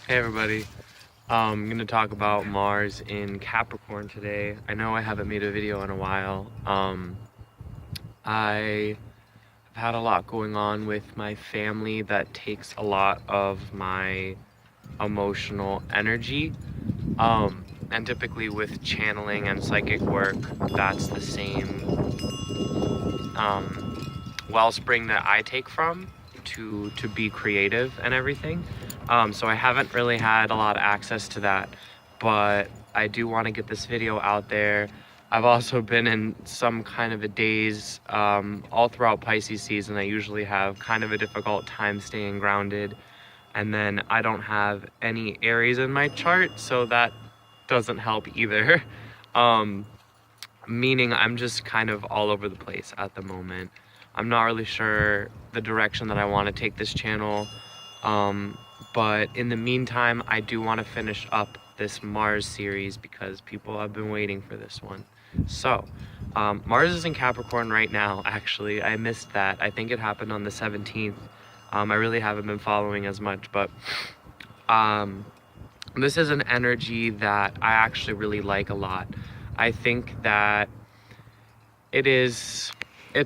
Hey everybody, I'm going to talk about Mars in Capricorn today. I know I haven't made a video in a while. I have had a lot going on with my family that takes a lot of my emotional energy. And typically with channeling and psychic work, that's the same wellspring that I take from to be creative and everything. So I haven't really had a lot of access to that, but I do want to get this video out there. I've also been in some kind of a daze all throughout Pisces season. I usually have kind of a difficult time staying grounded, and then I don't have any Aries in my chart, so that doesn't help either. Meaning I'm just kind of all over the place at the moment. I'm not really sure the direction that I want to take this channel, but in the meantime, I do want to finish up this Mars series because people have been waiting for this one. So, Mars is in Capricorn right now, actually. I missed that. I think it happened on the 17th. I really haven't been following as much, but this is an energy that I actually really like a lot. I think that it's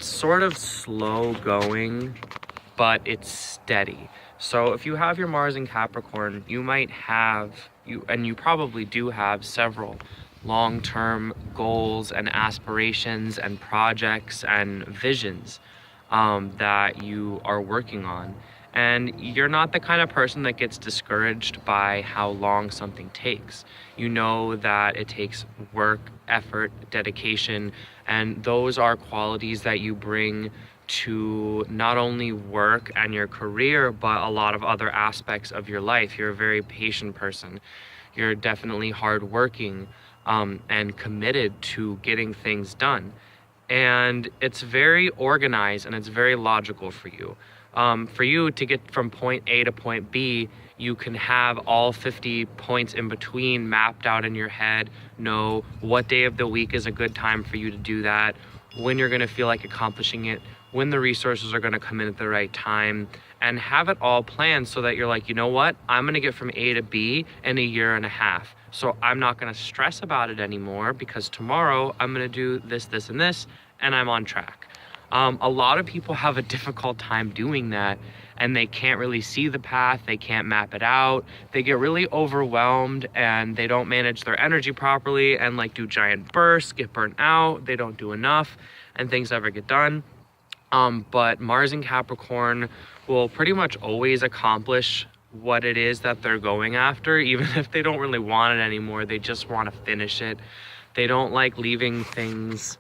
sort of slow going, but it's steady. So if you have your Mars in Capricorn, you might have, you probably do have several long-term goals and aspirations and projects and visions that you are working on. And you're not the kind of person that gets discouraged by how long something takes. You know that it takes work, effort, dedication, and those are qualities that you bring to not only work and your career, but a lot of other aspects of your life. You're a very patient person. You're definitely hardworking and committed to getting things done. And it's very organized and it's very logical for you. For you to get from point A to point B, you can have all 50 points in between mapped out in your head, know what day of the week is a good time for you to do that, when you're gonna feel like accomplishing it, when the resources are gonna come in at the right time, and have it all planned so that you're like, you know what, I'm gonna get from A to B in a year and a half. So I'm not gonna stress about it anymore because tomorrow I'm gonna do this, this, and this, and I'm on track. A lot of people have a difficult time doing that, and they can't really see the path, they can't map it out, they get really overwhelmed and they don't manage their energy properly and like do giant bursts, get burnt out, they don't do enough, and things never get done. But Mars in Capricorn will pretty much always accomplish what it is that they're going after, even if they don't really want it anymore, they just want to finish it. They don't like leaving things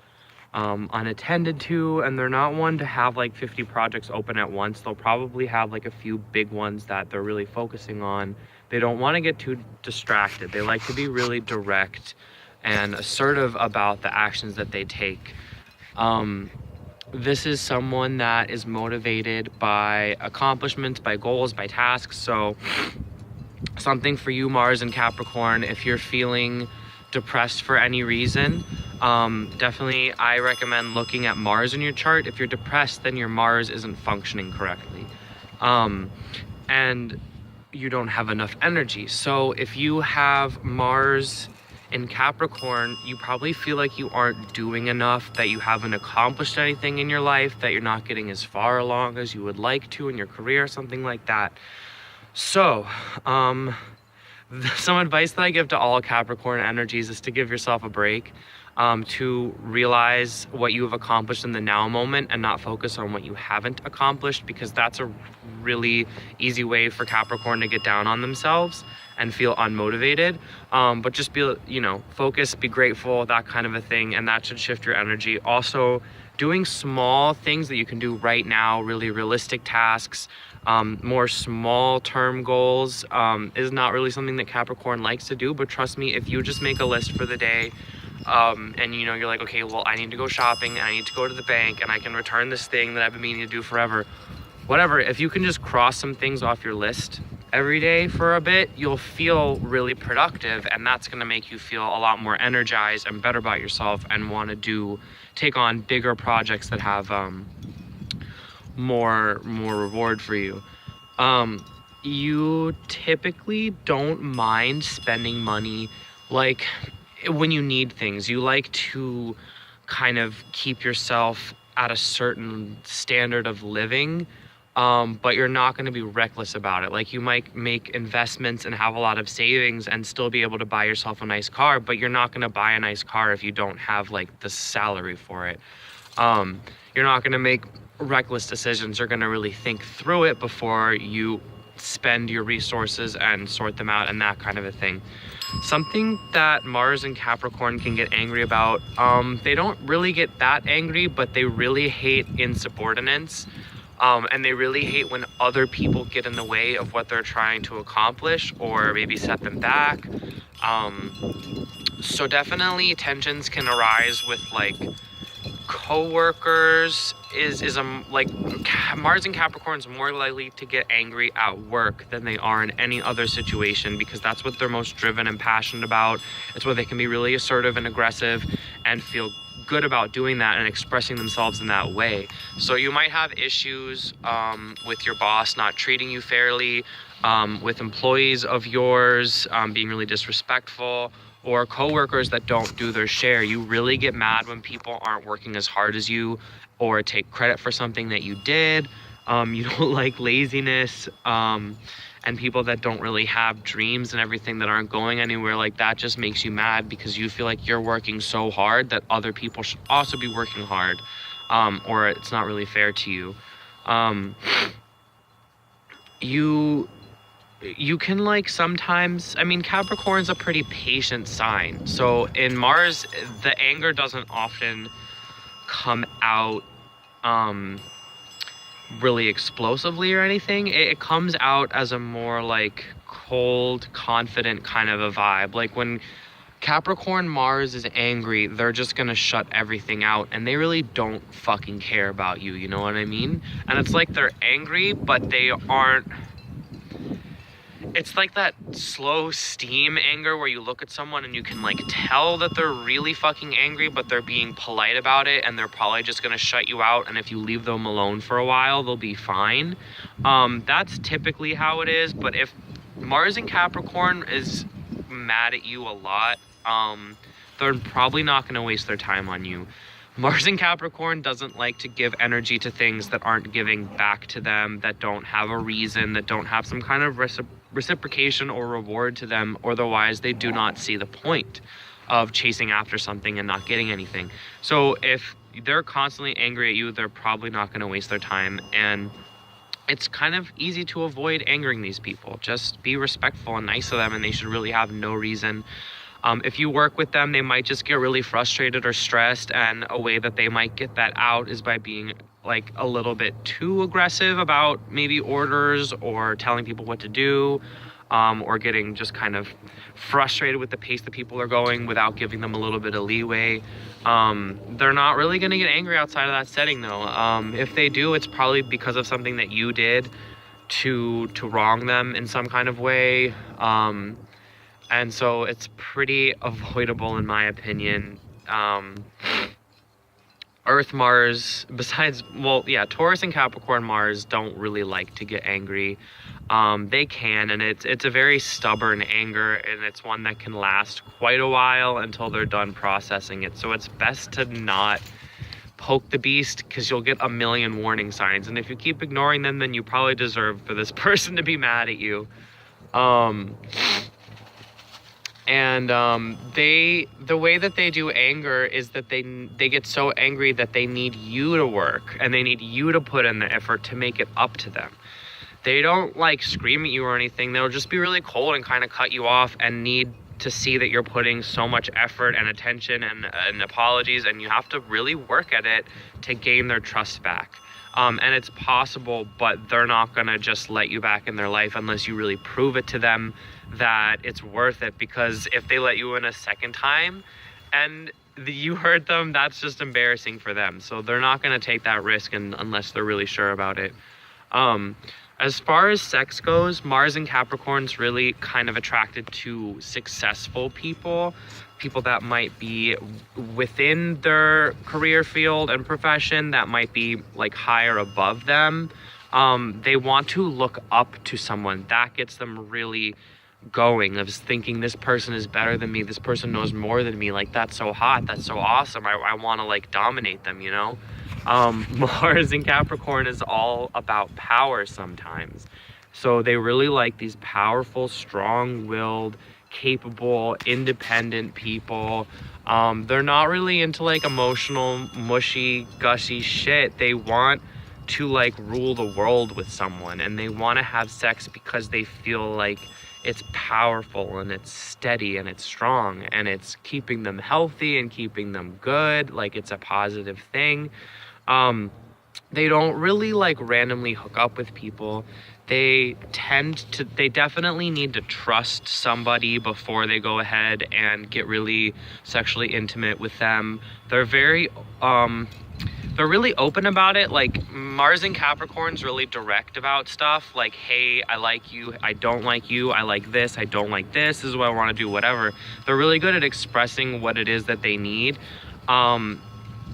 unattended to, and they're not one to have like 50 projects open at once. They'll probably have like a few big ones that they're really focusing on. They don't want to get too distracted. They like to be really direct and assertive about the actions that they take. This is someone that is motivated by accomplishments, by goals, by tasks. So something for you, Mars and Capricorn, if you're feeling depressed for any reason, definitely I recommend looking at Mars in your chart. If you're depressed, then your Mars isn't functioning correctly, and you don't have enough energy. So if you have Mars in Capricorn, you probably feel like you aren't doing enough, that you haven't accomplished anything in your life, that you're not getting as far along as you would like to in your career, something like that. So some advice that I give to all Capricorn energies is to give yourself a break, to realize what you have accomplished in the now moment and not focus on what you haven't accomplished, because that's a really easy way for Capricorn to get down on themselves and feel unmotivated. But just be, focus, be grateful, that kind of a thing, and that should shift your energy. Also, doing small things that you can do right now, really realistic tasks, more small term goals, is not really something that Capricorn likes to do. But trust me, if you just make a list for the day, and you're like, okay, well, I need to go shopping and I need to go to the bank and I can return this thing that I've been meaning to do forever, whatever, if you can just cross some things off your list every day for a bit, you'll feel really productive, and that's going to make you feel a lot more energized and better about yourself and want to take on bigger projects that have more reward for you. you typically don't mind spending money like when you need things. You like to kind of keep yourself at a certain standard of living, but you're not going to be reckless about it. Like, you might make investments and have a lot of savings and still be able to buy yourself a nice car, but you're not going to buy a nice car if you don't have like the salary for it. You're not going to make reckless decisions. You're going to really think through it before you spend your resources and sort them out and that kind of a thing. Something that Mars and Capricorn can get angry about, they don't really get that angry, but they really hate insubordinates. And they really hate when other people get in the way of what they're trying to accomplish or maybe set them back. So definitely tensions can arise with like co-workers. Like Mars and Capricorn's more likely to get angry at work than they are in any other situation, because that's what they're most driven and passionate about. It's where they can be really assertive and aggressive and feel good about doing that and expressing themselves in that way. So you might have issues with your boss not treating you fairly, with employees of yours being really disrespectful, or coworkers that don't do their share. You really get mad when people aren't working as hard as you or take credit for something that you did. You don't like laziness, and people that don't really have dreams and everything, that aren't going anywhere. Like, that just makes you mad because you feel like you're working so hard that other people should also be working hard, or it's not really fair to you. You can like sometimes, I mean, Capricorn's a pretty patient sign. So in Mars, the anger doesn't often come out really explosively or anything. It comes out as a more like cold, confident kind of a vibe. Like when Capricorn Mars is angry, they're just gonna shut everything out and they really don't fucking care about you, you know what I mean? And it's like they're angry, but they aren't. It's like that slow steam anger where you look at someone and you can like tell that they're really fucking angry, but they're being polite about it and they're probably just gonna shut you out, and if you leave them alone for a while, they'll be fine. That's typically how it is. But if Mars and Capricorn is mad at you a lot, they're probably not gonna waste their time on you. Mars and Capricorn doesn't like to give energy to things that aren't giving back to them, that don't have a reason, that don't have some kind of reciprocation or reward to them. Otherwise, they do not see the point of chasing after something and not getting anything. So if they're constantly angry at you, they're probably not going to waste their time. And it's kind of easy to avoid angering these people. Just be respectful and nice to them, and they should really have no reason. If you work with them, they might just get really frustrated or stressed, and a way that they might get that out is by being like a little bit too aggressive about maybe orders or telling people what to do, or getting just kind of frustrated with the pace that people are going without giving them a little bit of leeway. They're not really going to get angry outside of that setting though. If they do, it's probably because of something that you did to wrong them in some kind of way. And so it's pretty avoidable in my opinion. Earth Mars, besides, well, yeah, Taurus and Capricorn Mars don't really like to get angry. They can, and it's a very stubborn anger, and it's one that can last quite a while until they're done processing it. So it's best to not poke the beast, because you'll get a million warning signs, and if you keep ignoring them, then you probably deserve for this person to be mad at you. And the way that they do anger is that they get so angry that they need you to work, and they need you to put in the effort to make it up to them. They don't like scream at you or anything. They'll just be really cold and kind of cut you off, and need to see that you're putting so much effort and attention and apologies, and you have to really work at it to gain their trust back. And it's possible, but they're not gonna just let you back in their life unless you really prove it to them that it's worth it. Because if they let you in a second time and you hurt them, that's just embarrassing for them. So they're not gonna take that risk unless they're really sure about it. As far as sex goes, Mars and Capricorn's really kind of attracted to successful people that might be within their career field and profession, that might be like higher above them. they want to look up to someone. That gets them really going, of thinking this person is better than me, this person knows more than me, like that's so hot, that's so awesome, I want to like dominate them, you know. Mars in Capricorn is all about power sometimes, so they really like these powerful, strong-willed, capable, independent people. They're not really into like emotional, mushy, gushy shit. They want to like rule the world with someone, and they want to have sex because they feel like it's powerful and it's steady and it's strong and it's keeping them healthy and keeping them good, like it's a positive thing. They don't really like randomly hook up with people. They definitely need to trust somebody before they go ahead and get really sexually intimate with them. They're really open about it. Like Mars in Capricorn's really direct about stuff, like, hey, I like you, I don't like you, I like this, I don't like this is what I want to do, whatever. They're really good at expressing what it is that they need.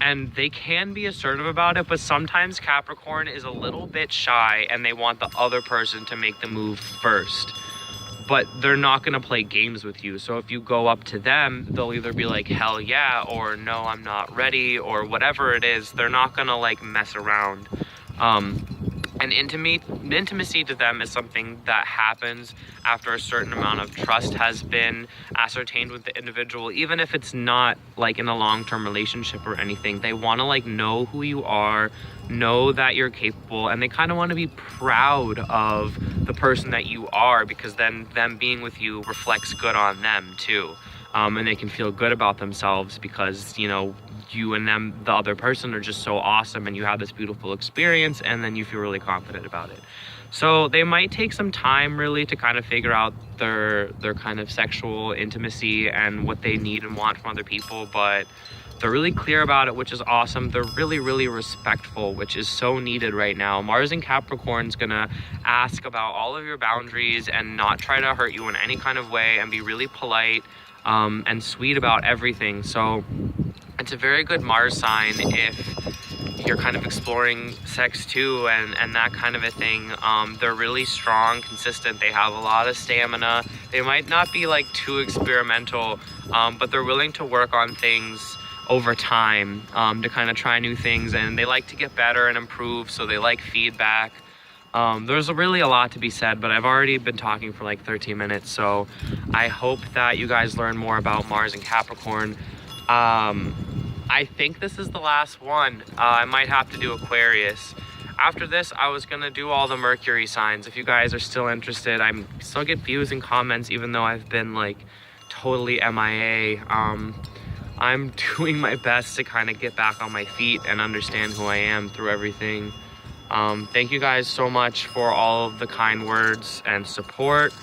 And they can be assertive about it, but sometimes Capricorn is a little bit shy and they want the other person to make the move first. But they're not going to play games with you. So if you go up to them, they'll either be like, hell yeah, or no, I'm not ready, or whatever it is. They're not going to like mess around. And intimacy to them is something that happens after a certain amount of trust has been ascertained with the individual. Even if it's not like in a long-term relationship or anything, they want to like know who you are, know that you're capable, and they kind of want to be proud of the person that you are, because then them being with you reflects good on them too. And they can feel good about themselves because, you know, you and them, the other person, are just so awesome, and you have this beautiful experience, and then you feel really confident about it. So they might take some time really to kind of figure out their kind of sexual intimacy and what they need and want from other people, but they're really clear about it, which is awesome. They're really, really respectful, which is so needed right now. Mars in Capricorn's gonna ask about all of your boundaries and not try to hurt you in any kind of way, and be really polite and sweet about everything. So it's a very good Mars sign if you're kind of exploring sex too, and that kind of a thing. They're really strong, consistent. They have a lot of stamina. They might not be like too experimental, but they're willing to work on things over time to kind of try new things, and they like to get better and improve, so they like feedback. There's really a lot to be said, but I've already been talking for like 13 minutes, so I hope that you guys learn more about Mars and Capricorn. I think this is the last one. I might have to do Aquarius. After this, I was gonna do all the Mercury signs. If you guys are still interested, I still get views and comments even though I've been like totally MIA. I'm doing my best to kind of get back on my feet and understand who I am through everything. Thank you guys so much for all of the kind words and support.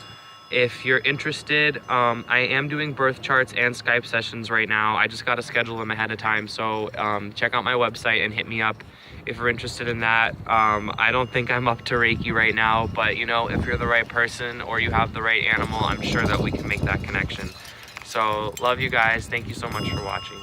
If you're interested, I am doing birth charts and Skype sessions right now. I just got to schedule them ahead of time, so check out my website and hit me up if you're interested in that. I don't think I'm up to Reiki right now, but you know, if you're the right person or you have the right animal, I'm sure that we can make that connection. So love you guys. Thank you so much for watching.